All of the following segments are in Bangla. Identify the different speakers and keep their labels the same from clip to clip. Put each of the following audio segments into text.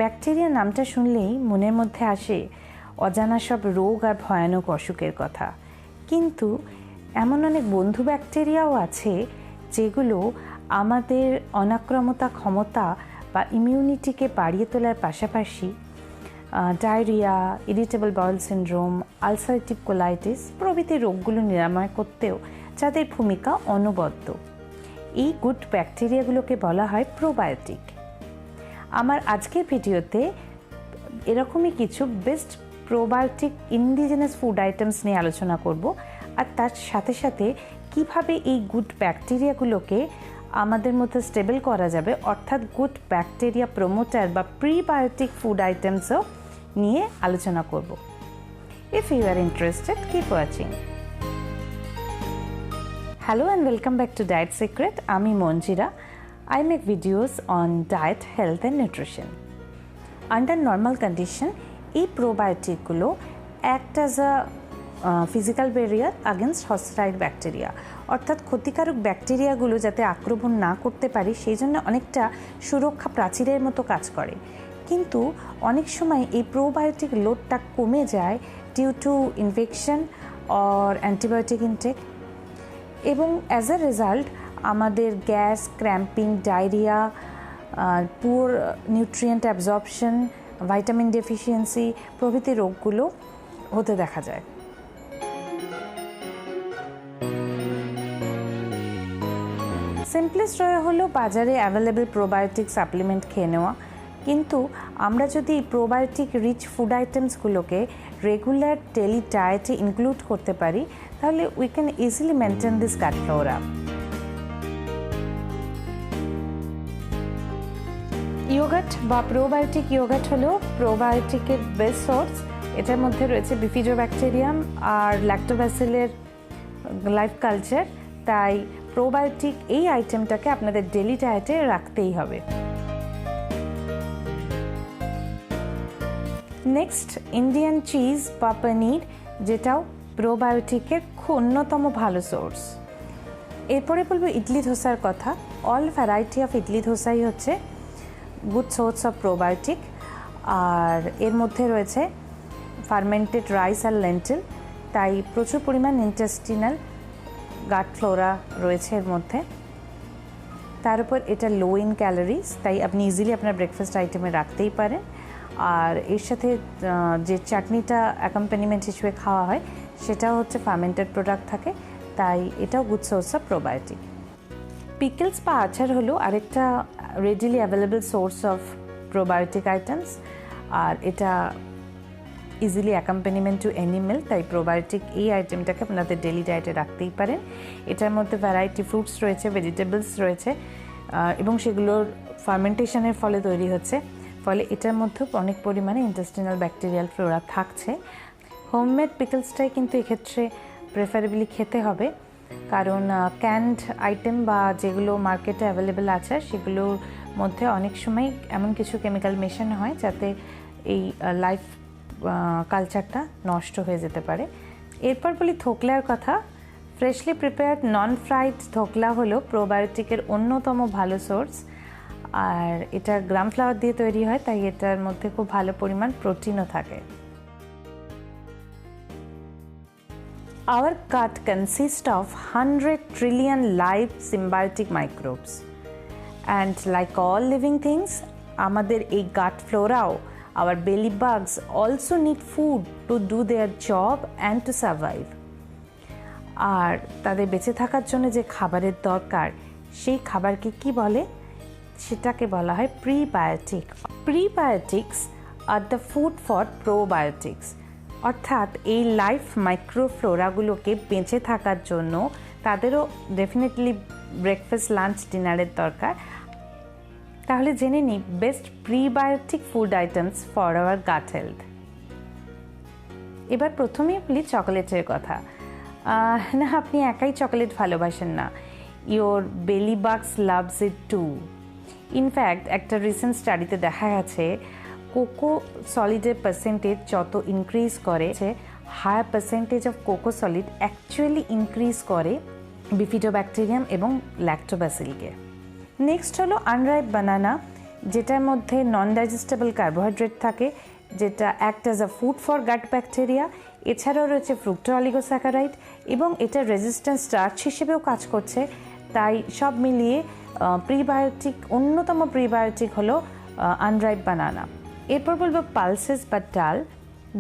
Speaker 1: ব্যাকটেরিয়া নামটা শুনলেই মনের মধ্যে আসে অজানা সব রোগ আর ভয়ানক অসুখের কথা, কিন্তু এমন অনেক বন্ধু ব্যাকটেরিয়াও আছে যেগুলো আমাদের অনাক্রমতা ক্ষমতা বা ইমিউনিটিকে বাড়িয়ে তোলার পাশাপাশি diarrhoea, irritable bowel syndrome, ulcerative colitis প্রভৃতি রোগগুলো নিরাময় করতেও যাদের ভূমিকা অনবদ্য। এই গুড ব্যাকটেরিয়াগুলোকে বলা হয় প্রোবায়োটিক। আমার আজকের ভিডিওতে এরকমই কিছু best probiotic indigenous food items নিয়ে আলোচনা করব, আর তার সাথে সাথে কিভাবে এই গুড ব্যাকটেরিয়াগুলোকে আমাদের মধ্যে স্টেবল করা যাবে, অর্থাৎ গুড ব্যাকটেরিয়া প্রমোটার বা প্রিবায়োটিক ফুড আইটেমসও নিয়ে আলোচনা করব। If you are interested, keep watching. Hello and welcome back to diet secret. আমি Manjira. I make videos on diet, health and nutrition. Under normal condition, এই প্রোবায়োটিকগুলো act as a physical barrier against hostile bacteria, অর্থাৎ ক্ষতিকারক ব্যাকটেরিয়াগুলো যাতে আক্রমণ না করতে পারে সেই জন্য অনেকটা সুরক্ষা প্রাচীরের মতো কাজ করে। কিন্তু অনেক সময় এই প্রোবায়োটিক লোডটা কমে যায় due to infection or antibiotic intake, এবং অ্যাজ আ রেজাল্ট আমাদের gas, cramping, diarrhoea, poor nutrient absorption, vitamin deficiency প্রভৃতি রোগগুলো হতে দেখা যায়। সিম্পলেস্ট ওয়ে হলো বাজারে অ্যাভেলেবল প্রোবায়োটিক সাপ্লিমেন্ট খেয়ে নেওয়া, কিন্তু আমরা যদি প্রোবায়োটিক রিচ ফুড আইটেমসগুলোকে রেগুলার ডেলি ডায়েটে ইনক্লুড করতে পারি তাহলে we can easily maintain this gut flora. Yoghurt বা প্রোবায়োটিক ইয়োগার্ট হলো প্রোবায়োটিকের বেস্ট সোর্স। এটার মধ্যে রয়েছে বিফিডোব্যাকটেরিয়াম আর ল্যাক্টোব্যাসিলের লাইফ কালচার, তাই প্রোবায়োটিক এই আইটেমটাকে আপনাদের ডেলি ডায়েটে রাখতেই হবে। নেক্সট, ইন্ডিয়ান চিজ বা পনির, যেটাও প্রোবায়োটিকের অন্যতম ভালো সোর্স। এরপরে বলবো ইডলি ধোসার কথা। All variety of idli dosai হচ্ছে গুড সোর্স অফ প্রোবায়োটিক, আর এর মধ্যে রয়েছে ফার্মেন্টেড রাইস আর লেন্টিল, তাই প্রচুর পরিমাণ ইন্টেস্টিনাল গাট ফ্লোরা রয়েছে এর মধ্যে। তার উপর এটা লো ইন ক্যালোরিজ, তাই আপনি ইজিলি আপনার ব্রেকফাস্ট আইটেমে রাখতেই পারেন। আর এর সাথে যে চাটনিটা অ্যাকম্পানিমেন্ট হিসেবে খাওয়া হয় সেটাও হচ্ছে ফার্মেন্টেড প্রোডাক্ট থাকে, তাই এটাও good source of probiotic. Pickles বা আচার হলো আরেকটা readily available source of probiotic items, আর এটা easily accompaniment to any meal, তাই প্রোবায়োটিক এই আইটেমটাকে আপনাদের ডেলি ডায়েটে রাখতেই পারেন। এটার মধ্যে ভ্যারাইটি ফ্রুটস রয়েছে, ভেজিটেবলস রয়েছে, এবং সেগুলোর ফার্মেন্টেশনের ফলে তৈরি হচ্ছে, ফলে এটার মধ্যে অনেক পরিমাণে ইন্টেস্টিনাল ব্যাকটেরিয়াল ফ্লোরা থাকছে। হোমমেড পিকলসটাই কিন্তু এক্ষেত্রে প্রেফারেবলি খেতে হবে, কারণ ক্যান্ড আইটেম বা যেগুলো মার্কেটে অ্যাভেলেবেল আছে সেগুলোর মধ্যে অনেক সময় এমন কিছু কেমিক্যাল মেশানো হয় যাতে এই লাইফ কালচারটা নষ্ট হয়ে যেতে পারে। এরপর বলি ধোকলার কথা। ফ্রেশলি প্রিপেয়ার্ড নন ফ্রাইড ধোকলা হলো প্রোবায়োটিকের অন্যতম ভালো সোর্স, আর এটা গ্রাম ফ্লাওয়ার দিয়ে তৈরি হয়, তাই এটার মধ্যে খুব ভালো পরিমাণ প্রোটিনও থাকে। Our gut consists of 100 trillion live symbiotic microbes, and like all living things, আমাদের এই gut flora, our belly bugs also need food to do their job and to survive. আর তাদের বেঁচে থাকার জন্য যে খাবারের দরকার সেই খাবারকে কি বলে, সেটাকে বলা হয় prebiotic. Prebiotics are the food for probiotics, অর্থাৎ এই লাইফ মাইক্রোফ্লোরাগুলোকে বেঁচে থাকার জন্য তাদেরও ডেফিনেটলি ব্রেকফাস্ট, লাঞ্চ, ডিনারের দরকার। তাহলে জেনে নিই best prebiotic food items for our gut health. এবার প্রথমেই বলি চকোলেটের কথা। না, আপনি একাই চকোলেট ভালোবাসেন না, your belly bugs loves it too. In fact একটা রিসেন্ট স্টাডিতে দেখা গেছে কোকো সলিডের পার্সেন্টেজ যত ইনক্রিজ করে, higher percentage of cocoa solid actually increase করে বিফিডোব্যাকটেরিয়াম এবং ল্যাক্টোব্যাসিলকে। নেক্সট হলো আনরাইপ বানানা, যেটার মধ্যে নন ডাইজেস্টেবল কার্বোহাইড্রেট থাকে, যেটা act as a food for gut bacteria. এছাড়াও রয়েছে ফ্রুক্টো অলিগোস্যাকারাইড এবং এটা রেজিস্ট্যান্ট স্টার্চ হিসেবেও কাজ করছে। তাই সব মিলিয়ে প্রিবায়োটিক, অন্যতম প্রিবায়োটিক হলো আনরাইপ বানানা। এরপর বলবো পালসেস বা ডাল,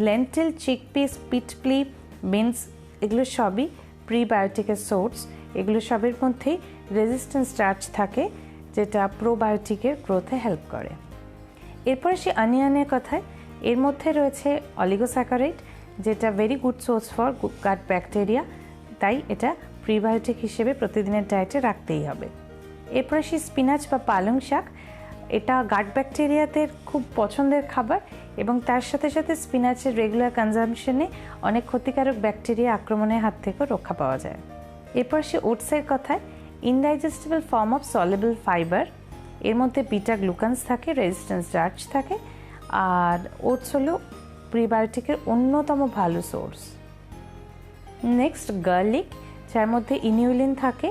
Speaker 1: লেন্টিল, চিকপিস, পিটপ্লি, বিনস, এগুলো সবই প্রিবায়োটিকের সোর্স। এগুলো সবের মধ্যেই রেজিস্ট্যান্ট স্টার্চ থাকে, যেটা প্রোবায়োটিকের গ্রোথে হেল্প করে। এরপরে সে অনিয়নের কথায়, এর মধ্যে রয়েছে অলিগোস্যাকারাইড, যেটা very good source for gut bacteria, তাই এটা প্রিবায়োটিক হিসেবে প্রতিদিনের ডায়েটে রাখতেই হবে। এরপরে সে স্পিনাচ বা পালং শাক, এটা গাট ব্যাকটেরিয়াদের খুব পছন্দের খাবার এবং তার সাথে সাথে স্পিনাচের রেগুলার কনজামশনে অনেক ক্ষতিকারক ব্যাকটেরিয়া আক্রমণের হাত থেকেও রক্ষা পাওয়া যায়। এরপর সে ওটসের কথায়, ইনডাইজেস্টেবল ফর্ম অফ সলেবল ফাইবার, এর মধ্যে বিটা গ্লুকানস থাকে, রেজিস্ট্যান্ট স্টার্চ থাকে, আর ওটস হলো প্রিবায়োটিকের অন্যতম ভালো সোর্স। নেক্সট গার্লিক, যার মধ্যে ইনিউলিন থাকে,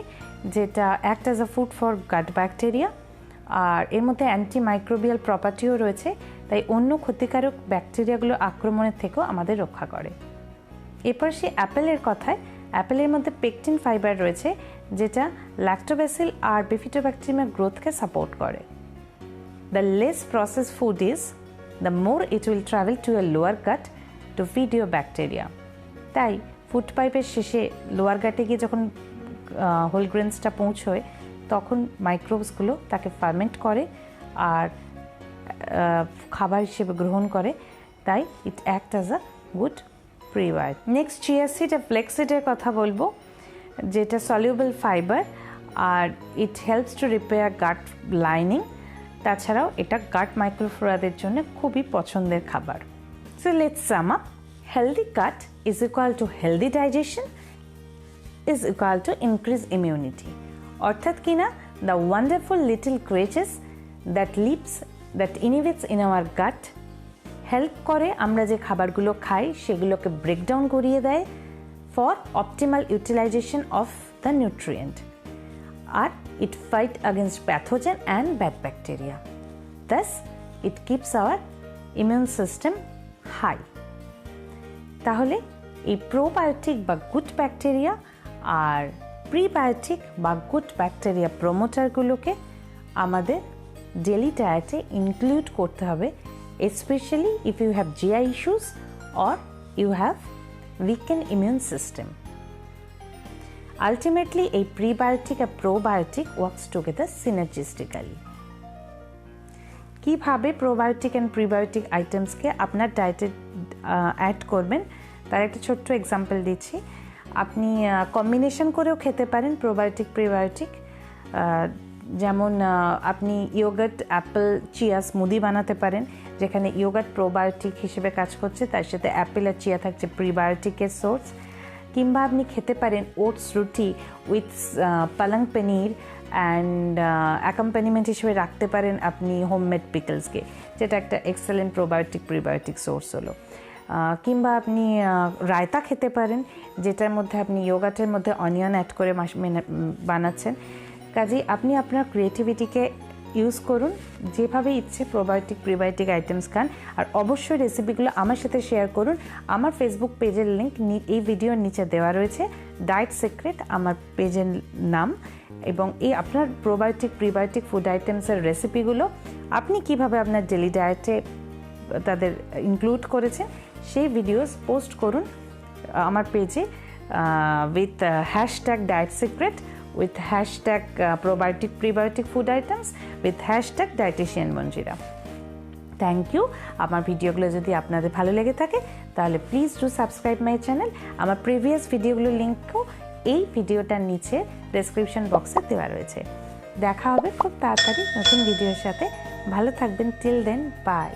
Speaker 1: যেটা act as a food for gut bacteria, আর এর মধ্যে অ্যান্টিমাইক্রোবিয়াল প্রপার্টিও রয়েছে, তাই অন্য ক্ষতিকারক ব্যাকটেরিয়াগুলো আক্রমণের থেকেও আমাদের রক্ষা করে। এরপর সে অ্যাপেলের কথায়, অ্যাপেলের মধ্যে পেকটিন ফাইবার রয়েছে, যেটা ল্যাক্টোব্যাসিল আর বিফিডোব্যাকটেরিয়ামের গ্রোথকে সাপোর্ট করে। The less process food is, the more it will travel to A lower gut to feed your bacteria. তাই ফুড পাইপের শেষে লোয়ার গাটে গিয়ে যখন হোল গ্রেনসটা পৌঁছয়, তখন মাইক্রোবসগুলো তাকে ফার্মেন্ট করে আর খাবার হিসেবে গ্রহণ করে, তাই it act as a good prebiotic. Next chia seed আর ফ্লেক্স সিডের কথা বলবো, যেটা সলিউবল ফাইবার আর it helps to repair gut lining. তাছাড়াও এটা গাট মাইক্রোফ্লোরাদের জন্য খুবই পছন্দের খাবার। So let's sum up, healthy gut is equal to healthy digestion is equal to increase immunity. অর্থাৎ কিনা, the wonderful little creatures that lives that inhibits in our gut help করে আমরা যে খাবারগুলো খাই সেগুলোকে ব্রেকডাউন করিয়ে দেয় for optimal utilisation of the nutrient, আর it fight against pathogen and bad bacteria. Thus, it keeps our immune system high. তাহলে এই প্রোবায়োটিক বা গুড ব্যাকটেরিয়া আর প্রিবায়োটিক বা গুড ব্যাকটেরিয়া প্রমোটারগুলোকে আমাদের ডেলি ডায়েটে ইনক্লুড করতে হবে, especially if you have GI issues or you have weakened immune system. Ultimately, a prebiotic and probiotic works together synergistically. কিভাবে প্রোবায়োটিক অ্যান্ড প্রিবায়োটিক আইটেমসকে আপনার ডায়েটে অ্যাড করবেন তার একটা ছোট্ট এক্সাম্পল দিচ্ছি। আপনি কম্বিনেশন করেও খেতে পারেন প্রোবায়োটিক প্রিবায়োটিক, যেমন আপনি ইয়োগার্ট অ্যাপেল চিয়া স্মুদি বানাতে পারেন, যেখানে ইয়োগার্ট প্রোবায়োটিক হিসেবে কাজ করছে, তার সাথে অ্যাপেল আর চিয়া থাকছে প্রিবায়োটিকের সোর্স। কিংবা আপনি খেতে পারেন ওটস রুটি উইথ পালং পনির অ্যান্ড অ্যাকম্পানিমেন্ট হিসেবে রাখতে পারেন আপনি হোমমেড পিকলসকে, যেটা একটা এক্সেলেন্ট প্রোবায়োটিক প্রিবায়োটিক সোর্স হলো। কিংবা আপনি রায়তা খেতে পারেন, যেটার মধ্যে আপনি ইয়োগার্টের মধ্যে অনিয়ন অ্যাড করে বানাচ্ছেন। কাজেই আপনি আপনার ক্রিয়েটিভিটিকে ইউজ করুন, যেভাবে ইচ্ছে প্রোবায়োটিক প্রিবায়োটিক আইটেমস খান, আর অবশ্যই রেসিপিগুলো আমার সাথে শেয়ার করুন। আমার ফেসবুক পেজের লিঙ্ক এই ভিডিওর নিচে দেওয়া রয়েছে, ডায়েট সিক্রেট আমার পেজের নাম, এবং এই আপনার প্রোবায়োটিক প্রিবায়োটিক ফুড আইটেমসের রেসিপিগুলো আপনি কিভাবে আপনার ডেলি ডায়েটে তাদের ইনক্লুড করেছেন সেই ভিডিওস পোস্ট করুন আমার পেজে with hashtag diet secret, with hashtag probiotic prebiotic food items, with hashtag dietitian Manjira. Thank you. আমার ভিডিওগুলো যদি আপনাদের ভালো লেগে থাকে তাহলে please do subscribe my channel. আমার প্রিভিয়াস ভিডিওগুলোর লিঙ্কও এই ভিডিওটার নিচে ডেসক্রিপশন বক্সে দেওয়া রয়েছে। দেখা হবে খুব তাড়াতাড়ি নতুন ভিডিওর সাথে। ভালো থাকবেন। Till then, by.